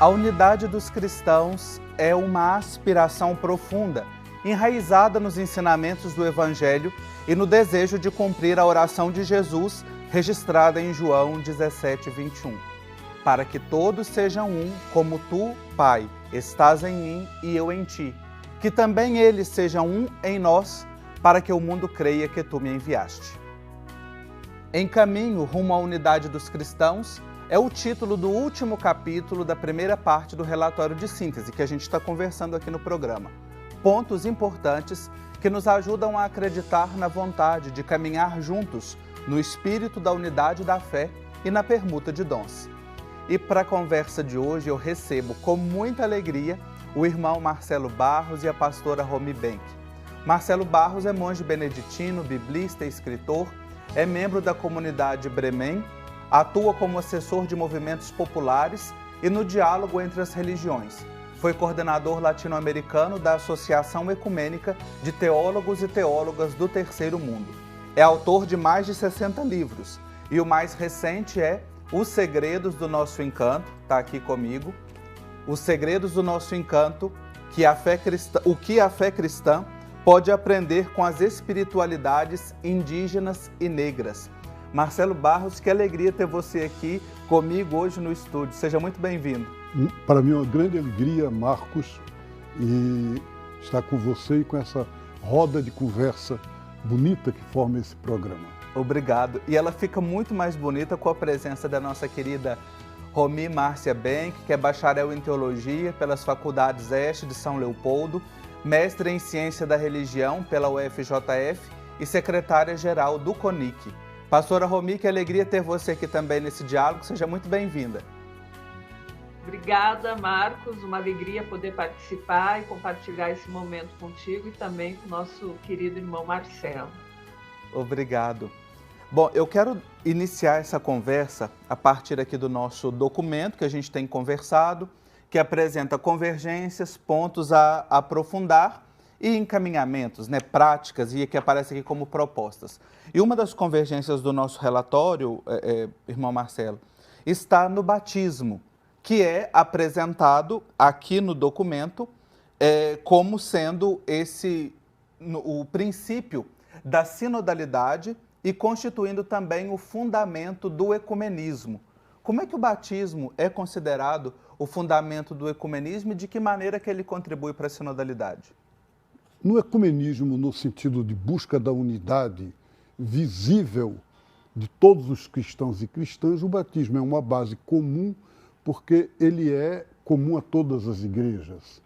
A unidade dos cristãos é uma aspiração profunda, enraizada nos ensinamentos do Evangelho e no desejo de cumprir a oração de Jesus, registrada em João 17:21. Para que todos sejam um, como tu, Pai, estás em mim e eu em ti. Que também eles sejam um em nós, para que o mundo creia que tu me enviaste. Em caminho rumo à unidade dos cristãos, é o título do último capítulo da primeira parte do relatório de síntese que a gente está conversando aqui no programa. Pontos importantes que nos ajudam a acreditar na vontade de caminhar juntos no espírito da unidade da fé e na permuta de dons. E para a conversa de hoje eu recebo com muita alegria o irmão Marcelo Barros e a pastora Romy Benck. Marcelo Barros é monge beneditino, biblista e escritor, é membro da comunidade Bremen, atua como assessor de movimentos populares e no diálogo entre as religiões. Foi coordenador latino-americano da Associação Ecumênica de Teólogos e Teólogas do Terceiro Mundo. É autor de mais de 60 livros e o mais recente é Os Segredos do Nosso Encanto, está aqui comigo. Os Segredos do Nosso Encanto, o que a fé cristã pode aprender com as espiritualidades indígenas e negras. Marcelo Barros, que alegria ter você aqui comigo hoje no estúdio. Seja muito bem-vindo. Para mim é uma grande alegria, Marcos, e estar com você e com essa roda de conversa bonita que forma esse programa. Obrigado. E ela fica muito mais bonita com a presença da nossa querida Romy Márcia Benck, que é bacharel em Teologia pelas Faculdades Este de São Leopoldo, mestre em Ciência da Religião pela UFJF e secretária-geral do CONIC. Pastora Romy, que alegria ter você aqui também nesse diálogo. Seja muito bem-vinda. Obrigada, Marcos. Uma alegria poder participar e compartilhar esse momento contigo e também com o nosso querido irmão Marcelo. Obrigado. Bom, eu quero iniciar essa conversa a partir aqui do nosso documento que a gente tem conversado, que apresenta convergências, pontos a aprofundar e encaminhamentos, práticas, e que aparece aqui como propostas. E uma das convergências do nosso relatório, irmão Marcelo, está no batismo, que é apresentado aqui no documento como sendo o princípio da sinodalidade e constituindo também o fundamento do ecumenismo. Como é que o batismo é considerado o fundamento do ecumenismo e de que maneira que ele contribui para a sinodalidade? No ecumenismo, no sentido de busca da unidade visível de todos os cristãos e cristãs, o batismo é uma base comum porque ele é comum a todas as igrejas.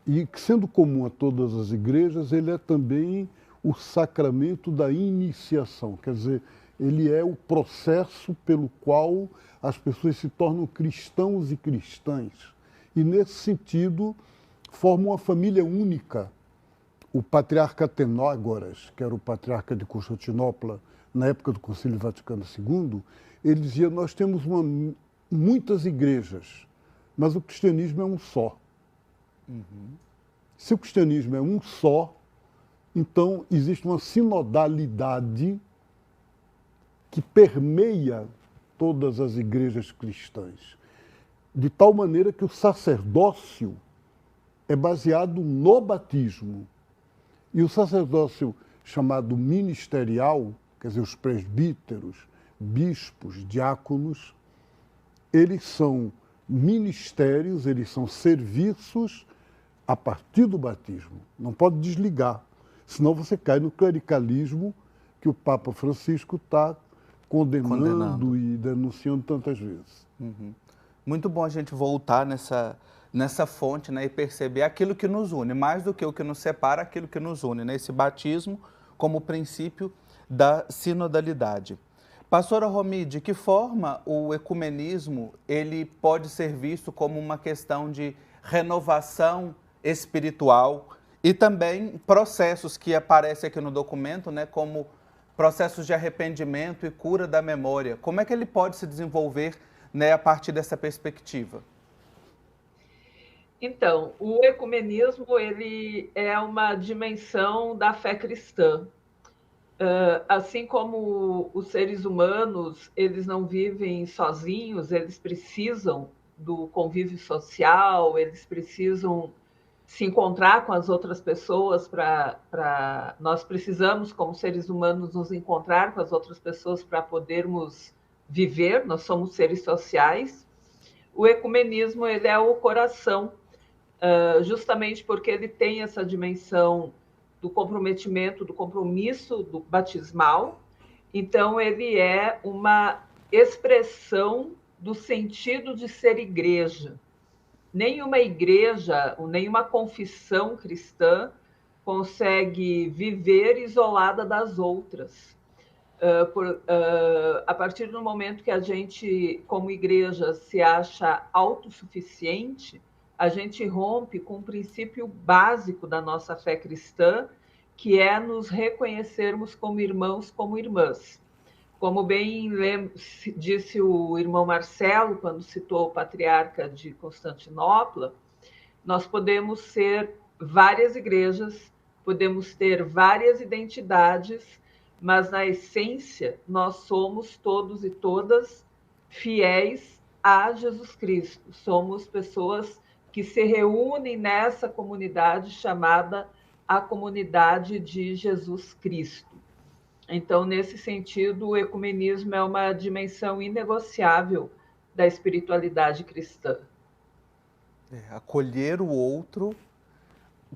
E, sendo comum a todas as igrejas, ele é também o sacramento da iniciação, quer dizer, ele é o processo pelo qual as pessoas se tornam cristãos e cristãs. E, nesse sentido, formam uma família única. O patriarca Atenógoras, que era o patriarca de Constantinopla, na época do Concílio Vaticano II, ele dizia, nós temos muitas igrejas, mas o cristianismo é um só. Se o cristianismo é um só, então existe uma sinodalidade que permeia todas as igrejas cristãs, de tal maneira que o sacerdócio é baseado no batismo. E o sacerdócio chamado ministerial, quer dizer, os presbíteros, bispos, diáconos, eles são ministérios, eles são serviços a partir do batismo. Não pode desligar, senão você cai no clericalismo que o Papa Francisco está condenando e denunciando tantas vezes. Muito bom a gente voltar nessa fonte, e perceber aquilo que nos une, mais do que o que nos separa, aquilo que nos une, esse batismo como princípio da sinodalidade. Pastora Romy, de que forma o ecumenismo ele pode ser visto como uma questão de renovação espiritual e também processos que aparecem aqui no documento, como processos de arrependimento e cura da memória? Como é que ele pode se desenvolver a partir dessa perspectiva? Então, o ecumenismo ele é uma dimensão da fé cristã. Assim como os seres humanos, eles não vivem sozinhos, eles precisam do convívio social, eles precisam se encontrar com as outras pessoas nós precisamos, como seres humanos, nos encontrar com as outras pessoas para podermos viver, nós somos seres sociais. O ecumenismo, ele é o coração, justamente porque ele tem essa dimensão do comprometimento, do compromisso do batismal. Então, ele é uma expressão do sentido de ser igreja. Nenhuma igreja, ou nenhuma confissão cristã consegue viver isolada das outras. A partir do momento que a gente, como igreja, se acha autossuficiente, a gente rompe com um princípio básico da nossa fé cristã, que é nos reconhecermos como irmãos, como irmãs. Como bem disse o irmão Marcelo, quando citou o patriarca de Constantinopla, nós podemos ser várias igrejas, podemos ter várias identidades, mas na essência nós somos todos e todas fiéis a Jesus Cristo. Somos pessoas que se reúnem nessa comunidade chamada a comunidade de Jesus Cristo. Então, nesse sentido, o ecumenismo é uma dimensão inegociável da espiritualidade cristã. Acolher o outro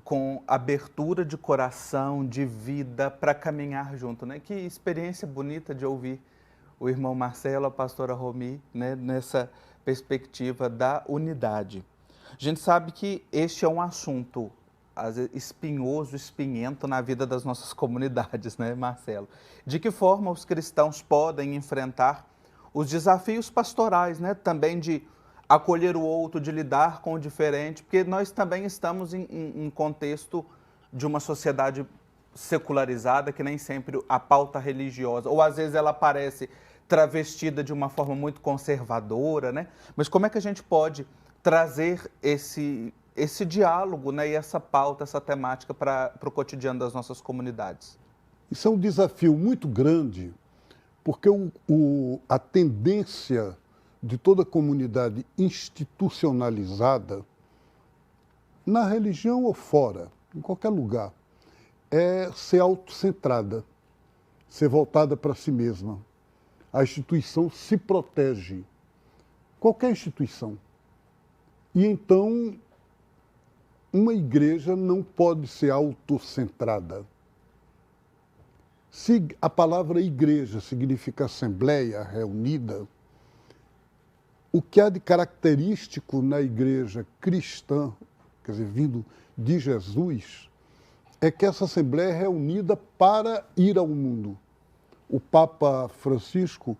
com abertura de coração, de vida, para caminhar junto, né? Que experiência bonita de ouvir o irmão Marcelo, a pastora Romi, né? Nessa perspectiva da unidade. A gente sabe que este é um assunto às vezes, espinhoso, espinhento na vida das nossas comunidades, né, Marcelo? De que forma os cristãos podem enfrentar os desafios pastorais, né? Também de acolher o outro, de lidar com o diferente, porque nós também estamos em contexto de uma sociedade secularizada, que nem sempre a pauta religiosa, ou às vezes ela aparece travestida de uma forma muito conservadora, né? Mas como é que a gente pode trazer esse diálogo, né, e essa pauta, essa temática para o cotidiano das nossas comunidades? Isso é um desafio muito grande, porque a tendência de toda comunidade institucionalizada, na religião ou fora, em qualquer lugar, é ser autocentrada, ser voltada para si mesma. A instituição se protege, qualquer instituição. E então, uma igreja não pode ser autocentrada. Se a palavra igreja significa assembleia reunida, o que há de característico na igreja cristã, quer dizer, vindo de Jesus, é que essa assembleia é reunida para ir ao mundo. O Papa Francisco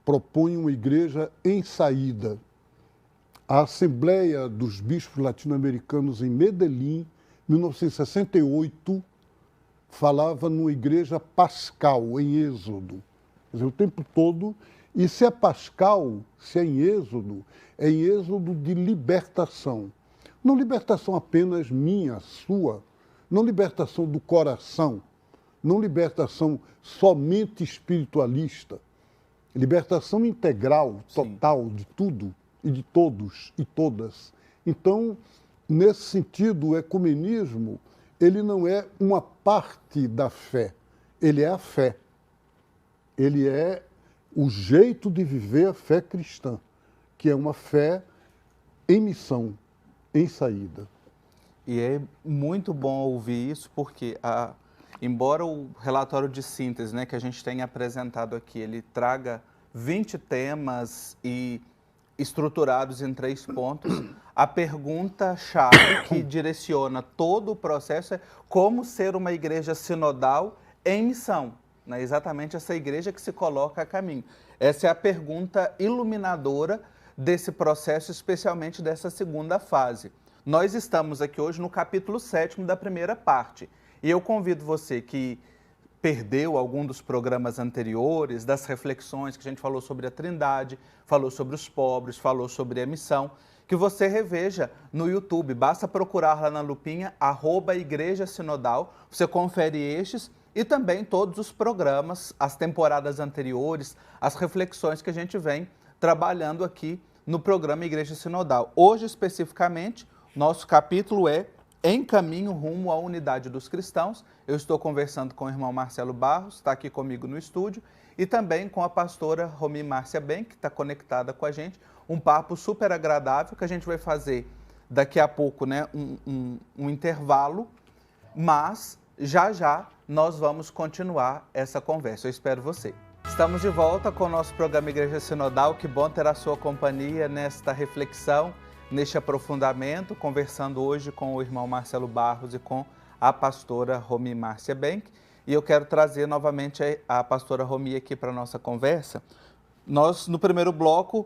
propõe uma igreja em saída. A Assembleia dos Bispos Latino-Americanos em Medellín, 1968, falava numa igreja pascal, em Êxodo. Quer dizer, o tempo todo. E se é pascal, se é em Êxodo de libertação. Não libertação apenas minha, sua, não libertação do coração, não libertação somente espiritualista, libertação integral, total, de tudo e de todos e todas. Então, nesse sentido, o ecumenismo, ele não é uma parte da fé, ele é a fé. Ele é o jeito de viver a fé cristã, que é uma fé em missão, em saída. E é muito bom ouvir isso, porque embora o relatório de síntese, né, que a gente tem apresentado aqui, ele traga 20 temas e estruturados em 3 pontos, a pergunta-chave que direciona todo o processo é como ser uma igreja sinodal em missão, né? Exatamente essa igreja que se coloca a caminho. Essa é a pergunta iluminadora desse processo, especialmente dessa segunda fase. Nós estamos aqui hoje no capítulo 7º da primeira parte, e eu convido você que perdeu algum dos programas anteriores, das reflexões que a gente falou sobre a Trindade, falou sobre os pobres, falou sobre a missão, que você reveja no YouTube. Basta procurar lá na lupinha, @Igreja Sinodal, você confere estes e também todos os programas, as temporadas anteriores, as reflexões que a gente vem trabalhando aqui no programa Igreja Sinodal. Hoje, especificamente, nosso capítulo é Em Caminho Rumo à Unidade dos Cristãos. Eu estou conversando com o irmão Marcelo Barros, está aqui comigo no estúdio, e também com a pastora Romi Márcia Ben, que está conectada com a gente. Um papo super agradável que a gente vai fazer daqui a pouco, né, um intervalo, mas já nós vamos continuar essa conversa. Eu espero você. Estamos de volta com o nosso programa Igreja Sinodal. Que bom ter a sua companhia nesta reflexão, neste aprofundamento, conversando hoje com o irmão Marcelo Barros e com a pastora Romi Márcia Benck. E eu quero trazer novamente a pastora Romi aqui para a nossa conversa. Nós, no primeiro bloco,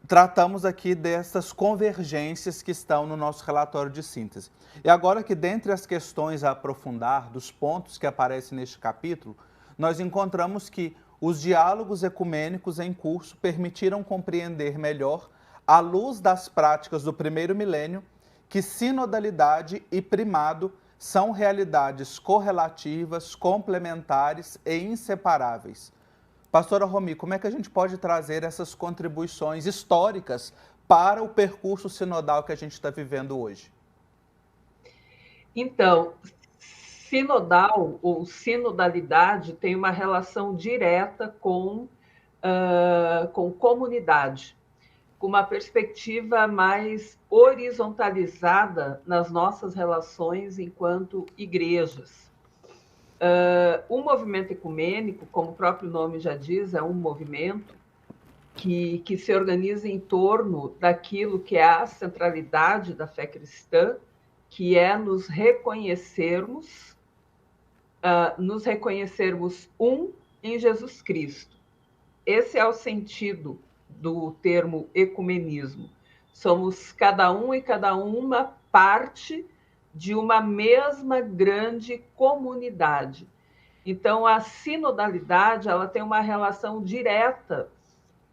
tratamos aqui dessas convergências que estão no nosso relatório de síntese. E agora que dentre as questões a aprofundar, dos pontos que aparecem neste capítulo, nós encontramos que os diálogos ecumênicos em curso permitiram compreender melhor, à luz das práticas do primeiro milênio, que sinodalidade e primado são realidades correlativas, complementares e inseparáveis. Pastora Romi, como é que a gente pode trazer essas contribuições históricas para o percurso sinodal que a gente está vivendo hoje? Então, sinodal ou sinodalidade tem uma relação direta com comunidade, com uma perspectiva mais horizontalizada nas nossas relações enquanto igrejas. O movimento ecumênico, como o próprio nome já diz, é um movimento que se organiza em torno daquilo que é a centralidade da fé cristã, que é nos reconhecermos um em Jesus Cristo. Esse é o sentido do termo ecumenismo. Somos cada um e cada uma parte de uma mesma grande comunidade. Então, a sinodalidade ela tem uma relação direta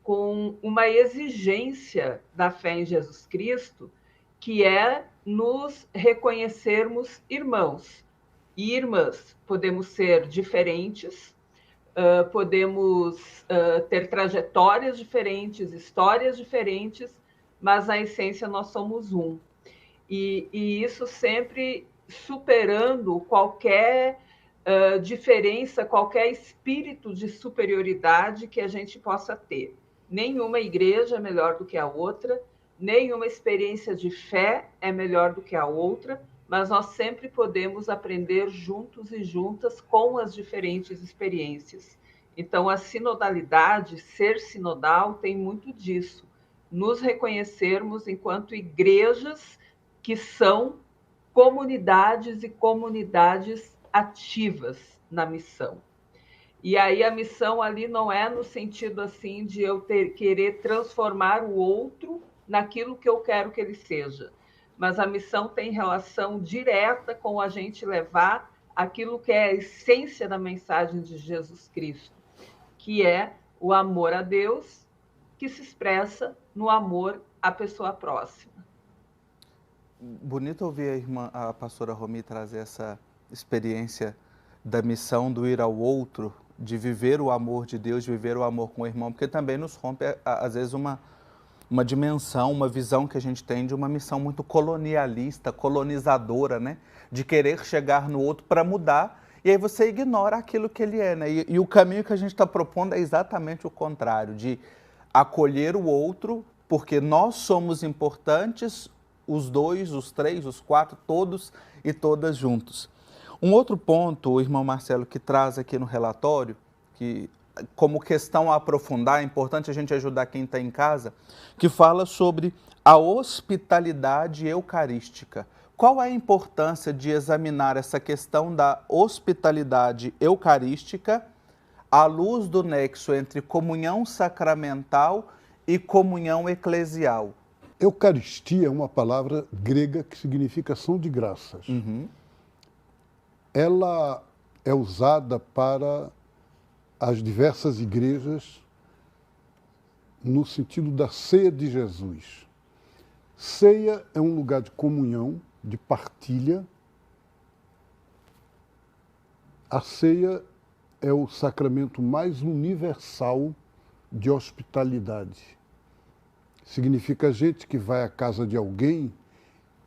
com uma exigência da fé em Jesus Cristo, que é nos reconhecermos irmãos e irmãs. Podemos ser diferentes, podemos ter trajetórias diferentes, histórias diferentes, mas na essência nós somos um. E isso sempre superando qualquer diferença, qualquer espírito de superioridade que a gente possa ter. Nenhuma igreja é melhor do que a outra, nenhuma experiência de fé é melhor do que a outra, mas nós sempre podemos aprender juntos e juntas com as diferentes experiências. Então, a sinodalidade, ser sinodal, tem muito disso. Nos reconhecermos enquanto igrejas que são comunidades e comunidades ativas na missão. E aí a missão ali não é no sentido assim de eu querer transformar o outro naquilo que eu quero que ele seja, mas a missão tem relação direta com a gente levar aquilo que é a essência da mensagem de Jesus Cristo, que é o amor a Deus, que se expressa no amor à pessoa próxima. Bonito ouvir a pastora Romi trazer essa experiência da missão do ir ao outro, de viver o amor de Deus, de viver o amor com o irmão, porque também nos rompe, às vezes, uma dimensão, uma visão que a gente tem de uma missão muito colonialista, colonizadora, né? De querer chegar no outro para mudar, e aí você ignora aquilo que ele é, né? E o caminho que a gente está propondo é exatamente o contrário, de acolher o outro, porque nós somos importantes, os dois, os três, os quatro, todos e todas juntos. Um outro ponto, o irmão Marcelo, que traz aqui no relatório, que como questão a aprofundar, é importante a gente ajudar quem está em casa, que fala sobre a hospitalidade eucarística. Qual é a importância de examinar essa questão da hospitalidade eucarística à luz do nexo entre comunhão sacramental e comunhão eclesial? Eucaristia é uma palavra grega que significa ação de graças. Ela é usada para as diversas igrejas no sentido da ceia de Jesus. Ceia é um lugar de comunhão, de partilha. A ceia é o sacramento mais universal de hospitalidade. Significa gente que vai à casa de alguém,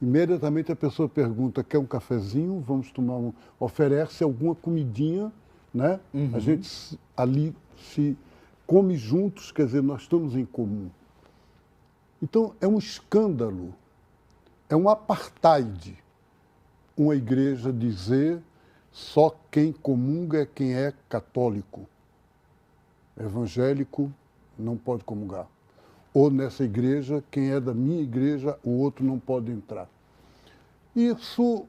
imediatamente a pessoa pergunta, quer um cafezinho? Vamos tomar um... Oferece alguma comidinha, né? A gente ali se come juntos, quer dizer, nós estamos em comum. Então, é um escândalo, é um apartheid uma igreja dizer só quem comunga é quem é católico. Evangélico não pode comungar. Ou nessa igreja, quem é da minha igreja, o outro não pode entrar. Isso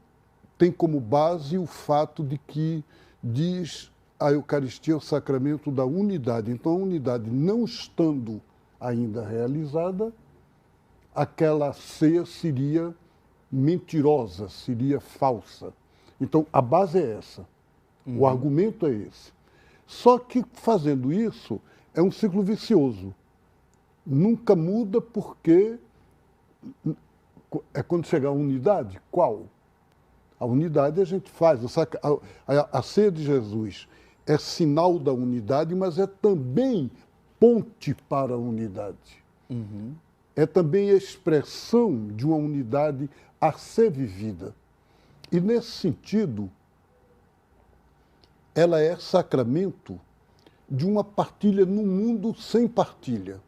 tem como base o fato de que diz a Eucaristia é o sacramento da unidade. Então, a unidade não estando ainda realizada, aquela ceia seria mentirosa, seria falsa. Então, a base é essa. O argumento é esse. Só que, fazendo isso, é um ciclo vicioso. Nunca muda porque é quando chegar a unidade. Qual? A unidade a gente faz. A ceia de Jesus é sinal da unidade, mas é também ponte para a unidade. É também a expressão de uma unidade a ser vivida. E, nesse sentido, ela é sacramento de uma partilha num mundo sem partilha.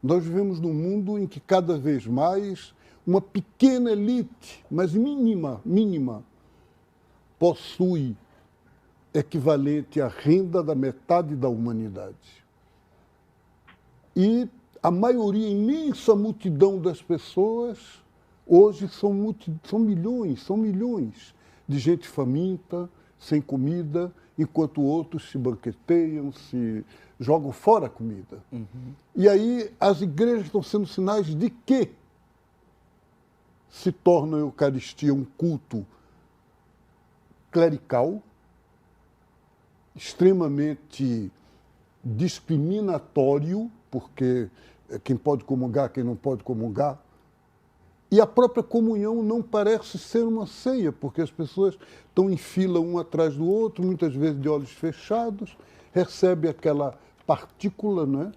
Nós vivemos num mundo em que cada vez mais uma pequena elite, mas mínima, possui equivalente à renda da metade da humanidade. E a maioria, imensa multidão das pessoas, hoje são milhões de gente faminta, sem comida, enquanto outros se banqueteiam, se jogam fora a comida. E aí as igrejas estão sendo sinais de que se torna a Eucaristia um culto clerical, extremamente discriminatório, porque quem pode comungar, quem não pode comungar. E a própria comunhão não parece ser uma ceia, porque as pessoas estão em fila um atrás do outro, muitas vezes de olhos fechados, recebe aquela partícula, né?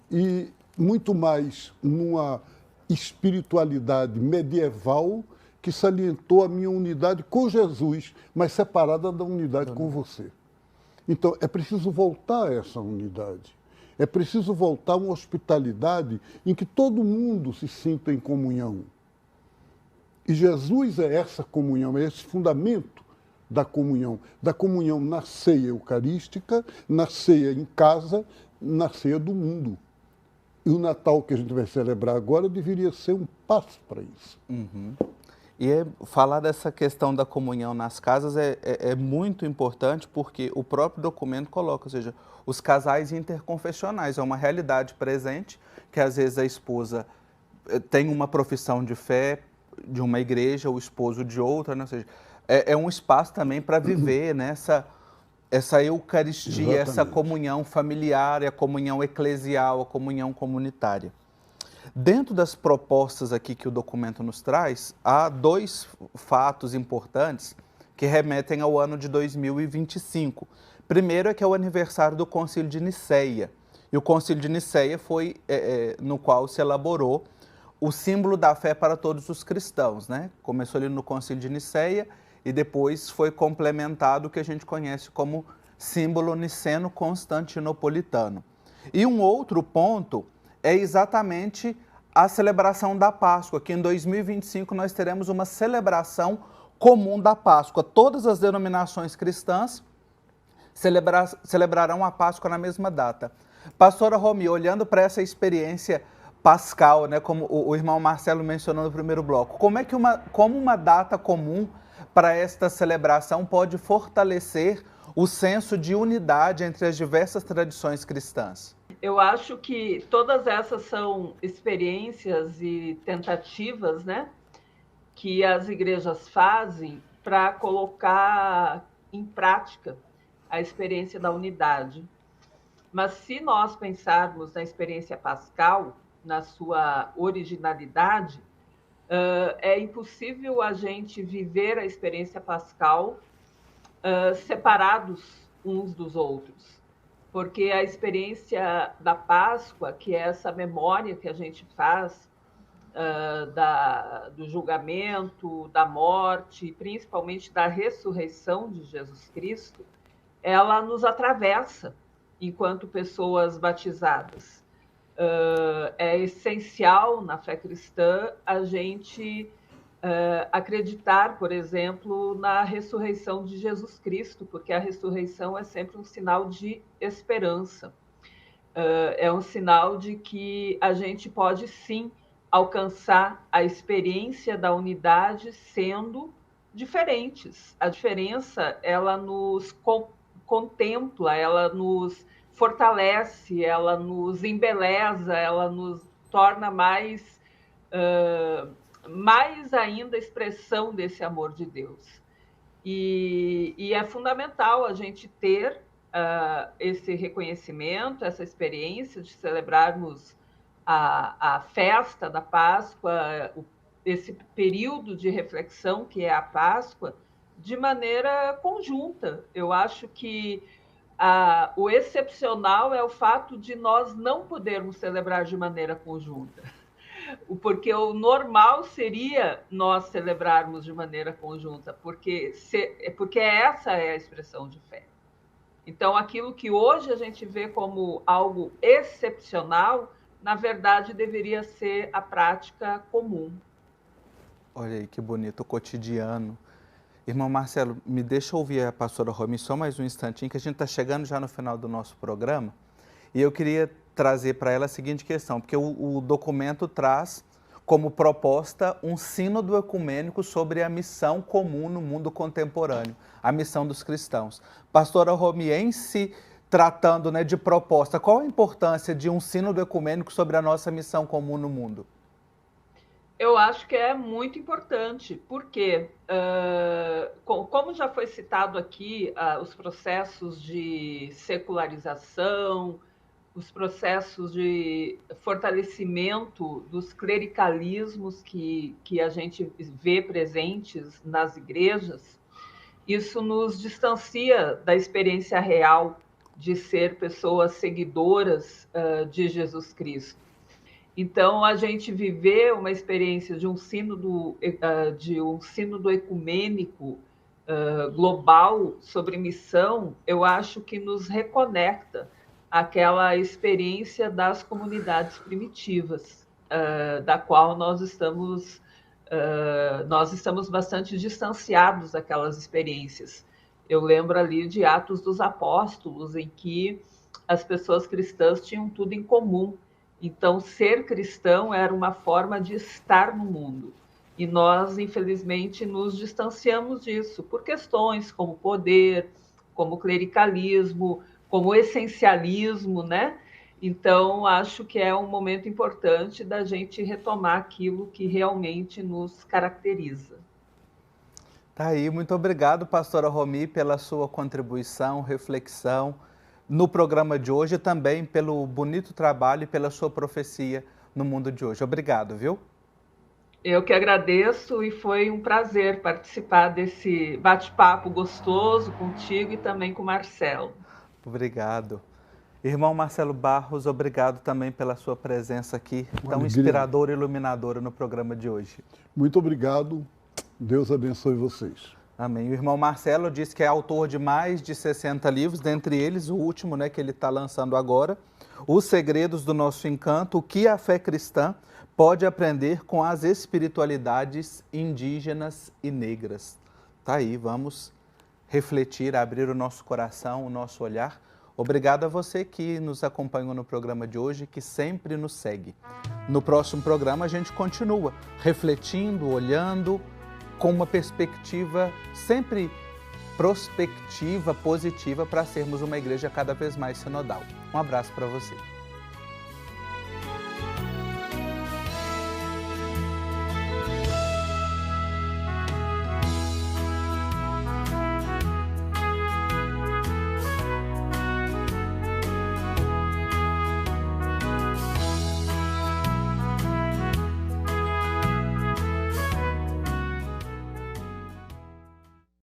E muito mais numa espiritualidade medieval que salientou a minha unidade com Jesus, mas separada da unidade com você. Então, é preciso voltar a essa unidade. É preciso voltar a uma hospitalidade em que todo mundo se sinta em comunhão. E Jesus é essa comunhão, é esse fundamento da comunhão na ceia eucarística, na ceia em casa, na ceia do mundo. E o Natal que a gente vai celebrar agora deveria ser um passo para isso. E falar dessa questão da comunhão nas casas é muito importante, porque o próprio documento coloca, ou seja, os casais interconfessionais, é uma realidade presente, que às vezes a esposa tem uma profissão de fé de uma igreja, o esposo de outra, né? Ou seja, é um espaço também para viver nessa essa Eucaristia, Exatamente. Essa comunhão familiar, a comunhão eclesial, a comunhão comunitária. Dentro das propostas aqui que o documento nos traz, há dois fatos importantes que remetem ao ano de 2025. Primeiro é que é o aniversário do Concílio de Nicéia. E o Concílio de Nicéia foi no qual se elaborou o símbolo da fé para todos os cristãos, né? Começou ali no Concílio de Nicéia e depois foi complementado o que a gente conhece como símbolo niceno-constantinopolitano. E um outro ponto é exatamente a celebração da Páscoa, que em 2025 nós teremos uma celebração comum da Páscoa. Todas as denominações cristãs celebrarão a Páscoa na mesma data. Pastora Romy, olhando para essa experiência pascal, né, como o irmão Marcelo mencionou no primeiro bloco, como uma data comum para esta celebração pode fortalecer o senso de unidade entre as diversas tradições cristãs? Eu acho que todas essas são experiências e tentativas, né, que as igrejas fazem para colocar em prática a experiência da unidade. Mas se nós pensarmos na experiência pascal, na sua originalidade, é impossível a gente viver a experiência pascal separados uns dos outros. porque a experiência da Páscoa, que é essa memória que a gente faz do julgamento, da morte, principalmente da ressurreição de Jesus Cristo, ela nos atravessa enquanto pessoas batizadas. É essencial na fé cristã a gente acreditar, por exemplo, na ressurreição de Jesus Cristo, porque a ressurreição é sempre um sinal de esperança. É um sinal de que a gente pode, sim, alcançar a experiência da unidade sendo diferentes. A diferença, ela nos contempla, ela nos fortalece, ela nos embeleza, ela nos torna mais ainda expressão desse amor de Deus. E é fundamental a gente ter esse reconhecimento, essa experiência de celebrarmos a festa da Páscoa, esse período de reflexão que é a Páscoa, de maneira conjunta. Eu acho que o excepcional é o fato de nós não podermos celebrar de maneira conjunta, porque o normal seria nós celebrarmos de maneira conjunta, porque essa é a expressão de fé. Então, aquilo que hoje a gente vê como algo excepcional, na verdade, deveria ser a prática comum. Olha aí que bonito, o cotidiano. Irmão Marcelo, me deixa ouvir a pastora Romy só mais um instantinho, que a gente está chegando já no final do nosso programa, e eu queria trazer para ela a seguinte questão, porque o documento traz como proposta um sínodo ecumênico sobre a missão comum no mundo contemporâneo, a missão dos cristãos. Pastora Romy, em se tratando, né, de proposta, qual a importância de um sínodo ecumênico sobre a nossa missão comum no mundo? Eu acho que é muito importante, porque, como já foi citado aqui, os processos de secularização, os processos de fortalecimento dos clericalismos que a gente vê presentes nas igrejas, isso nos distancia da experiência real de ser pessoas seguidoras de Jesus Cristo. Então, a gente viver uma experiência de um sínodo ecumênico global sobre missão, eu acho que nos reconecta àquela experiência das comunidades primitivas, da qual nós estamos bastante distanciados daquelas experiências. Eu lembro ali de Atos dos Apóstolos, em que as pessoas cristãs tinham tudo em comum. Então, ser cristão era uma forma de estar no mundo. E nós, infelizmente, nos distanciamos disso por questões como poder, como clericalismo, como essencialismo, né? Então, acho que é um momento importante da gente retomar aquilo que realmente nos caracteriza. Tá aí, muito obrigado, pastora Romy, pela sua contribuição, reflexão no programa de hoje e também pelo bonito trabalho e pela sua profecia no mundo de hoje. Obrigado, viu? Eu que agradeço e foi um prazer participar desse bate-papo gostoso contigo e também com o Marcelo. Obrigado. Irmão Marcelo Barros, obrigado também pela sua presença aqui, tão inspiradora e iluminadora no programa de hoje. Muito obrigado. Deus abençoe vocês. Amém. O irmão Marcelo diz que é autor de mais de 60 livros, dentre eles o último, né, que ele está lançando agora, Os Segredos do Nosso Encanto, o que a fé cristã pode aprender com as espiritualidades indígenas e negras. Tá aí, vamos refletir, abrir o nosso coração, o nosso olhar. Obrigado a você que nos acompanhou no programa de hoje, que sempre nos segue. No próximo programa a gente continua refletindo, olhando, com uma perspectiva sempre prospectiva, positiva, para sermos uma igreja cada vez mais sinodal. Um abraço para você.